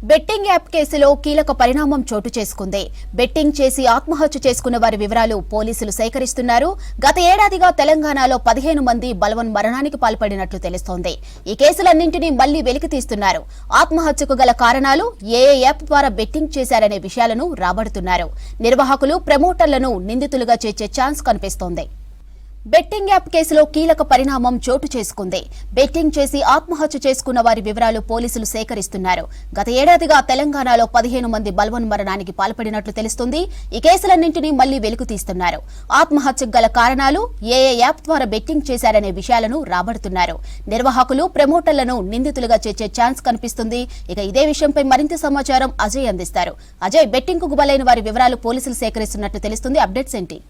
Betting app కేసులో కీలక పరిణామం చోటు చేసుకుంది. బెట్టింగ్ చేసి ఆత్మహత్య చేసుకున్న వారి వివరాలు పోలీసులు సేకరిస్తున్నారు. గత ఏడాదిగా తెలంగాణలో 15 మంది బలవన్ మరణానికి పాల్పడినట్లు తెలుస్తోంది. ఈ కేసులన్నింటినీ మళ్లీ వెలికితీస్తున్నారు. ఆత్మహత్యకు గల కారణాలు ఏ యాప్ ద్వారా బెట్టింగ్ చేశారనే విషయాలను రాబడుతున్నారు. నిర్వాహకులు, ప్రమోటర్లను నిందితులుగా చేర్చే ఛాన్స్ కనిపిస్తోంది. బెట్టింగ్ యాప్ కేసులో కీలక పరిణామం చోటు చేసుకుంది. బెట్టింగ్ చేసి ఆత్మహత్య చేసుకున్న వారి వివరాలు పోలీసులు సేకరిస్తున్నారు. గత ఏడాదిగా తెలంగాణలో 15 మంది బల్వన్ మరణానికి పాల్పడినట్లు తెలుస్తుంది. ఈ కేసులన్నింటినీ మళ్లీ వెలుగు తీస్తున్నారు. ఆత్మహత్యకు గల కారణాలు ఏ యాప్ ద్వారా బెట్టింగ్ చేశారనే విషయాలను రాబడుతున్నారు. నిర్వాహకులు, ప్రమోటర్లను నిందితులుగా చేర్చే ఛాన్స్ కనిపిస్తుంది. ఇక ఇదే విషయంపై మరింత సమాచారం అజయ్ అందిస్తారు. అజయ్, బెట్టింగ్ కు గుబలైన వారి వివరాలు పోలీసులు సేకరిస్తున్నట్లు తెలుస్తుంది. అప్డేట్స్ ఏంటి?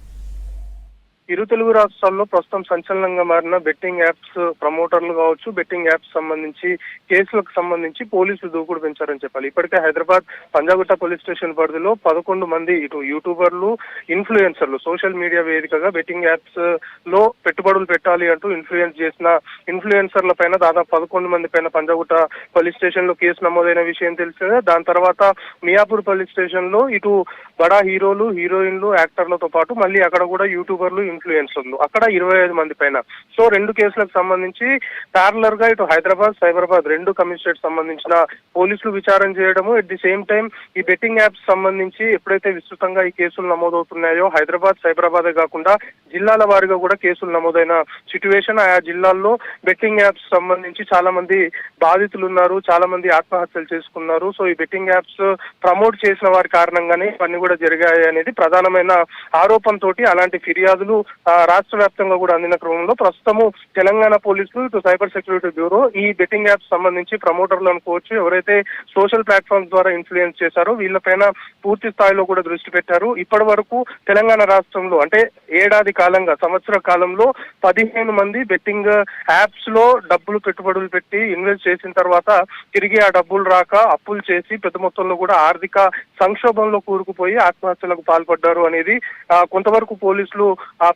ఇరు తెలుగు రాష్ట్రాల్లో ప్రస్తుతం సంచలనంగా మారిన బెట్టింగ్ యాప్స్ ప్రమోటర్లు కావచ్చు, బెట్టింగ్ యాప్స్ సంబంధించి కేసులకు సంబంధించి పోలీసులు దూకుడు పెంచారని చెప్పాలి. ఇప్పటికే హైదరాబాద్ పంజాగుట్ట పోలీస్ స్టేషన్ పరిధిలో 11 మంది ఇటు యూట్యూబర్లు, ఇన్ఫ్లుయెన్సర్లు సోషల్ మీడియా వేదికగా బెట్టింగ్ యాప్స్ లో పెట్టుబడులు పెట్టాలి అంటూ ఇన్ఫ్లుయెన్స్ చేసిన ఇన్ఫ్లుయెన్సర్ల పైన దాదాపు 11 మంది పైన పంజాగుట్ట పోలీస్ స్టేషన్ లో కేసు నమోదైన విషయం తెలిసిందే. దాని తర్వాత మియాపూర్ పోలీస్ స్టేషన్ లో ఇటు బడా హీరోలు, హీరోయిన్లు, యాక్టర్లతో పాటు మళ్ళీ అక్కడ కూడా యూట్యూబర్లు, ఇన్ఫ్లుయెన్సర్లు అక్కడ 25 మంది పైన. సో 2 కేసులకు సంబంధించి ప్యారలర్ గా ఇటు హైదరాబాద్, సైబరాబాద్ 2 కమిషనరేట్ సంబంధించిన పోలీసులు విచారణ చేయడము, ఎట్ ది సేమ్ టైం ఈ బెట్టింగ్ యాప్స్ సంబంధించి ఎప్పుడైతే విస్తృతంగా ఈ కేసులు నమోదవుతున్నాయో హైదరాబాద్, సైబరాబాదే కాకుండా జిల్లాల వారీగా కూడా కేసులు నమోదైన సిచ్యువేషన్. ఆయా జిల్లాల్లో బెట్టింగ్ యాప్స్ సంబంధించి చాలా మంది బాధితులు ఉన్నారు, చాలా మంది ఆత్మహత్యలు చేసుకున్నారు. సో ఈ బెట్టింగ్ యాప్స్ ప్రమోట్ చేసిన వారి కారణంగానే ఇవన్నీ కూడా జరిగాయి అనేది ప్రధానమైన ఆరోపణతోటి అలాంటి ఫిర్యాదులు రాష్ట్ర వ్యాప్తంగా కూడా అందిన క్రమంలో ప్రస్తుతము తెలంగాణ పోలీసులు, ఇటు సైబర్ సెక్యూరిటీ బ్యూరో ఈ బెట్టింగ్ యాప్స్ సంబంధించి ప్రమోటర్లు అనుకోవచ్చు, ఎవరైతే సోషల్ ప్లాట్ఫామ్స్ ద్వారా ఇన్ఫ్లుయెన్స్ చేశారో వీళ్ళపైన పూర్తి స్థాయిలో కూడా దృష్టి పెట్టారు. ఇప్పటి వరకు తెలంగాణ రాష్ట్రంలో అంటే ఏడాది కాలంగా, సంవత్సర కాలంలో 15 మంది బెట్టింగ్ యాప్స్ లో డబ్బులు పెట్టుబడులు పెట్టి ఇన్వెస్ట్ చేసిన తర్వాత తిరిగి ఆ డబ్బులు రాక అప్పులు చేసి పెద్ద మొత్తంలో కూడా ఆర్థిక సంక్షోభంలో కూరుకుపోయి ఆత్మహత్యలకు పాల్పడ్డారు అనేది కొంతవరకు పోలీసులు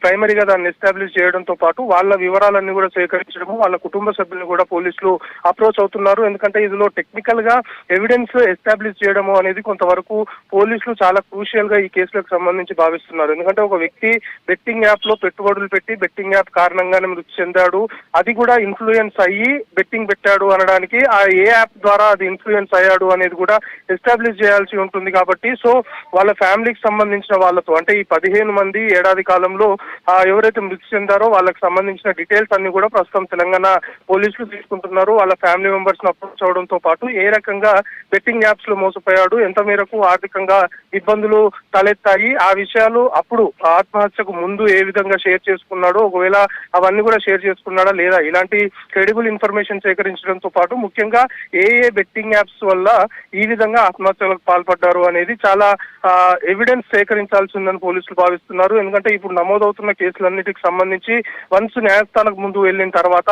ప్రైమరీగా దాన్ని ఎస్టాబ్లిష్ చేయడంతో పాటు వాళ్ళ వివరాలన్నీ కూడా సేకరించడము, వాళ్ళ కుటుంబ సభ్యులను కూడా పోలీసులు అప్రోచ్ అవుతున్నారు. ఎందుకంటే ఇందులో టెక్నికల్ గా ఎవిడెన్స్ ఎస్టాబ్లిష్ చేయడము అనేది కొంతవరకు పోలీసులు చాలా క్రూషియల్ గా ఈ కేసులకు సంబంధించి భావిస్తున్నారు. ఎందుకంటే ఒక వ్యక్తి బెట్టింగ్ యాప్ లో పెట్టుబడులు పెట్టి బెట్టింగ్ యాప్ కారణంగానే మృతి చెందాడు, అది కూడా ఇన్ఫ్లుయెన్స్ అయ్యి బెట్టింగ్ పెట్టాడు అనడానికి ఆ ఏ యాప్ ద్వారా అది ఇన్ఫ్లుయెన్స్ అయ్యాడు అనేది కూడా ఎస్టాబ్లిష్ చేయాల్సి ఉంటుంది. కాబట్టి సో వాళ్ళ ఫ్యామిలీకి సంబంధించిన వాళ్ళతో అంటే ఈ 15 మంది ఏడాది కాలంలో ఎవరైతే మృతి చెందారో వాళ్ళకి సంబంధించిన డీటెయిల్స్ అన్ని కూడా ప్రస్తుతం తెలంగాణ పోలీసులు తీసుకుంటున్నారు. వాళ్ళ ఫ్యామిలీ మెంబర్స్ ను అప్రోచ్ అవడంతో పాటు ఏ రకంగా బెట్టింగ్ యాప్స్ లో మోసపోయాడు, ఎంత మేరకు ఆర్థికంగా ఇబ్బందులు తలెత్తాయి, ఆ విషయాలు అప్పుడు ఆత్మహత్యకు ముందు ఏ విధంగా షేర్ చేసుకున్నాడో, ఒకవేళ అవన్నీ కూడా షేర్ చేసుకున్నాడా లేదా, ఇలాంటి క్రెడిబుల్ ఇన్ఫర్మేషన్ సేకరించడంతో పాటు ముఖ్యంగా ఏ బెట్టింగ్ యాప్స్ వల్ల ఈ విధంగా ఆత్మహత్యలకు పాల్పడ్డారు అనేది చాలా ఎవిడెన్స్ సేకరించాల్సి ఉందని పోలీసులు భావిస్తున్నారు. ఎందుకంటే ఇప్పుడు నమోదవుతున్న కేసులన్నిటికి సంబంధించి వన్స్ న్యాయస్థానానికి ముందు వెళ్ళిన తర్వాత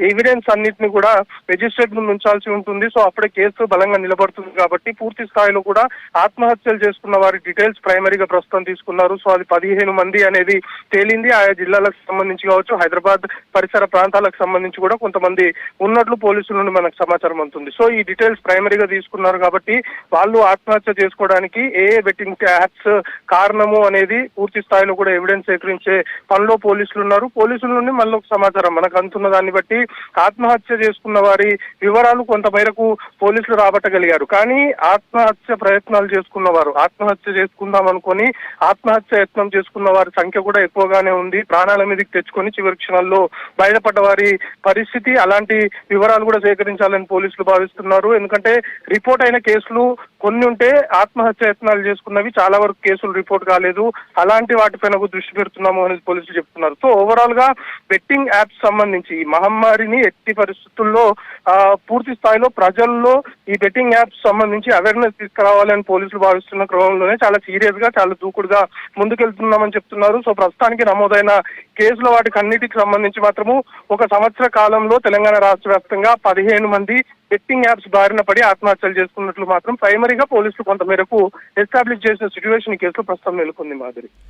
ఎవిడెన్స్ అన్నిటిని కూడా మెజిస్ట్రేట్ ముందు ఉంచాల్సి ఉంటుంది. సో అప్పుడే కేసు బలంగా నిలబడుతుంది. కాబట్టి పూర్తి స్థాయిలో కూడా ఆత్మహత్యలు చేసుకున్న వారి డీటెయిల్స్ ప్రైమరీగా ప్రస్తుతం తీసుకున్నారు. సో అది 15 మంది అనేది తేలింది. ఆయా జిల్లాలకు సంబంధించి కావచ్చు, హైదరాబాద్ పరిసర ప్రాంతాలకు సంబంధించి కూడా కొంతమంది ఉన్నట్లు పోలీసుల నుండి మనకు సమాచారం అందుతుంది. సో ఈ డీటెయిల్స్ ప్రైమరీగా తీసుకున్నారు కాబట్టి వాళ్ళు ఆత్మహత్య చేసుకోవడానికి ఏ బెట్టింగ్ యాప్స్ కారణము అనేది పూర్తి స్థాయిలో కూడా ఎవిడెన్స్ సేకరించే పనిలో పోలీసులు ఉన్నారు. పోలీసుల నుండి మళ్ళీ ఒక సమాచారం మనకు అందుతున్న దాన్ని బట్టి ఆత్మహత్య చేసుకున్న వారి వివరాలు కొంత మేరకు పోలీసులు రాబట్టగలిగారు. కానీ ఆత్మహత్య ప్రయత్నాలు చేసుకున్నవారు, ఆత్మహత్య చేసుకుందాం అనుకొని ఆత్మహత్య యత్నం చేసుకున్న వారి సంఖ్య కూడా ఎక్కువగానే ఉంది. ప్రాణాల మీదకి తెచ్చుకొని చివరి క్షణాల్లో బయటపడ్డ వారి పరిస్థితి, అలాంటి వివరాలు కూడా సేకరించాలని పోలీసులు భావిస్తున్నారు. ఎందుకంటే రిపోర్ట్ అయిన కేసులు కొన్ని ఉంటే ఆత్మహత్య యత్నాలు చేసుకున్నవి చాలా వరకు కేసులు రిపోర్ట్ కాలేదు. అలాంటి వాటిపైన దృష్టి పెడుతున్నాము అనేది పోలీసులు చెప్తున్నారు. సో ఓవరాల్ గా బెట్టింగ్ యాప్స్ సంబంధించి ఈ మహమ్మారిని ఎట్టి పరిస్థితుల్లో పూర్తి స్థాయిలో ప్రజల్లో ఈ బెట్టింగ్ యాప్స్ సంబంధించి అవేర్నెస్ తీసుకురావాలని పోలీసులు భావిస్తున్న క్రమంలోనే చాలా సీరియస్ గా, చాలా దూకుడుగా ముందుకెళ్తున్నామని చెప్తున్నారు. సో ప్రస్తుతానికి నమోదైన కేసుల వాటికి అన్నిటికి సంబంధించి మాత్రము ఒక సంవత్సర కాలంలో తెలంగాణ రాష్ట్ర వ్యాప్తంగా 15 మంది బెట్టింగ్ యాప్స్ బారిన పడి ఆత్మహత్యలు చేసుకున్నట్లు మాత్రం ప్రైమరీగా పోలీసులు కొంతమేరకు ఎస్టాబ్లిష్ చేసిన సిచ్యువేషన్ ఈ కేసులో ప్రస్తుతం నెలకొంది. మాదిరి